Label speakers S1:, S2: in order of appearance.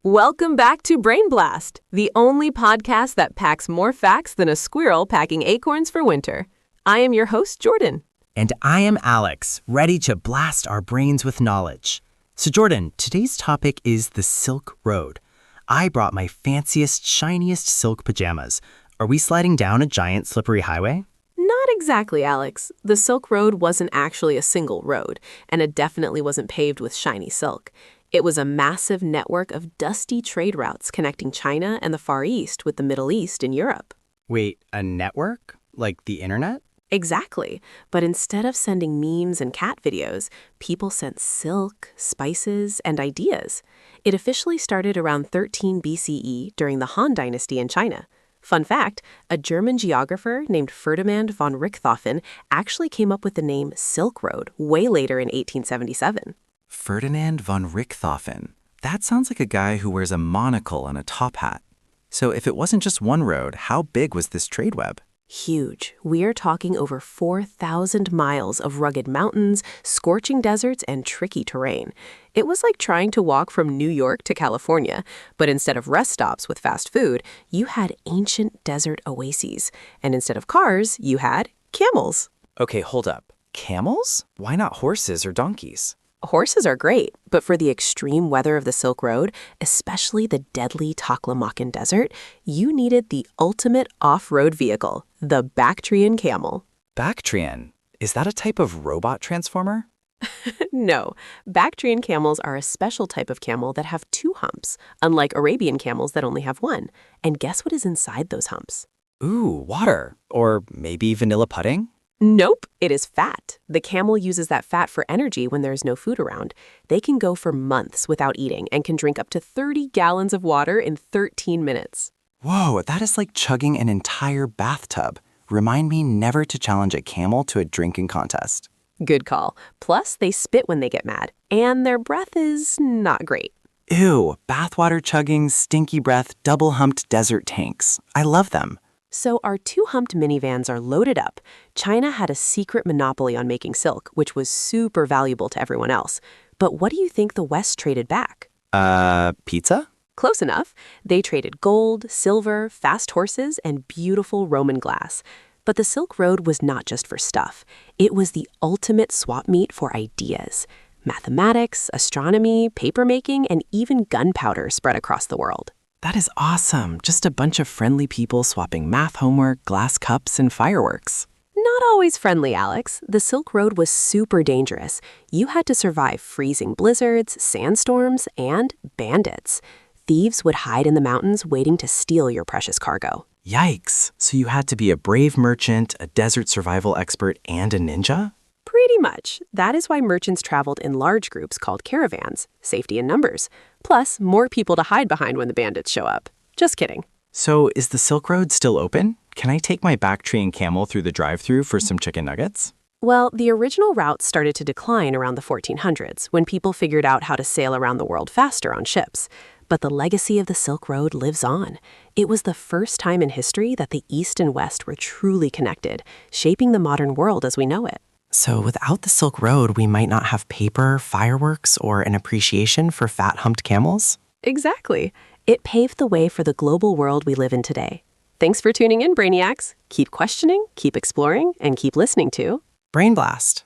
S1: Welcome back to BrainBlast, the only podcast that packs more facts than a squirrel packing acorns for winter. I am your host, Jordan.
S2: And I am Alex, ready to blast our brains with knowledge. So Jordan, today's topic is the Silk Road. I brought my fanciest, shiniest silk pajamas. Are we sliding down a giant slippery highway?
S1: Not exactly, Alex. The Silk Road wasn't actually a single road, and it definitely wasn't paved with shiny silk. It was a massive network of dusty trade routes connecting China and the Far East with the Middle East and Europe.
S2: Wait, a network? Like the internet?
S1: Exactly. But instead of sending memes and cat videos, people sent silk, spices, and ideas. It officially started around 13 BCE during the Han Dynasty in China. Fun fact, a German geographer named Ferdinand von Richthofen actually came up with the name Silk Road way later in 1877.
S3: Ferdinand von Richthofen. That sounds like a guy who wears a monocle and a top hat. So if it wasn't just one road, how big was this trade web?
S1: Huge. We're talking over 4,000 miles of rugged mountains, scorching deserts, and tricky terrain. It was like trying to walk from New York to California, but instead of rest stops with fast food, you had ancient desert oases. And instead of cars, you had camels.
S3: Okay, hold up. Camels? Why not horses or donkeys?
S1: Horses are great, but for the extreme weather of the Silk Road, especially the deadly Taklamakan Desert, you needed the ultimate off-road vehicle, the Bactrian camel.
S3: Bactrian? Is that a type of robot transformer?
S1: No, Bactrian camels are a special type of camel that have two humps, unlike Arabian camels that only have one. And guess what is inside those humps?
S3: Ooh, water. Or maybe vanilla pudding?
S1: Nope, it is fat. The camel uses that fat for energy when there's no food around. They can go for months without eating and can drink up to 30 gallons of water in 13 minutes.
S3: Whoa, that is like chugging an entire bathtub. Remind me never to challenge a camel to a drinking contest.
S1: Good call. Plus, they spit when they get mad, and their breath is not great.
S3: Ew, bathwater chugging, stinky breath, double-humped desert tanks. I love them.
S1: So our two-humped minivans are loaded up. China had a secret monopoly on making silk, which was super valuable to everyone else. But what do you think the West traded back?
S3: Pizza?
S1: Close enough. They traded gold, silver, fast horses, and beautiful Roman glass. But the Silk Road was not just for stuff. It was the ultimate swap meet for ideas. Mathematics, astronomy, papermaking, and even gunpowder spread across the world.
S4: That is awesome. Just a bunch of friendly people swapping math homework, glass cups, and fireworks.
S1: Not always friendly, Alex. The Silk Road was super dangerous. You had to survive freezing blizzards, sandstorms, and bandits. Thieves would hide in the mountains waiting to steal your precious cargo.
S4: Yikes. So you had to be a brave merchant, a desert survival expert, and a ninja?
S1: Pretty much. That is why merchants traveled in large groups called caravans, safety in numbers. Plus, more people to hide behind when the bandits show up. Just kidding.
S4: So is the Silk Road still open? Can I take my Bactrian camel through the drive-thru for some chicken nuggets?
S1: Well, the original route started to decline around the 1400s when people figured out how to sail around the world faster on ships. But the legacy of the Silk Road lives on. It was the first time in history that the East and West were truly connected, shaping the modern world as we know it.
S4: So without the Silk Road, we might not have paper, fireworks, or an appreciation for fat-humped camels?
S1: Exactly. It paved the way for the global world we live in today. Thanks for tuning in, Brainiacs. Keep questioning, keep exploring, and keep listening to
S4: BrainBlast.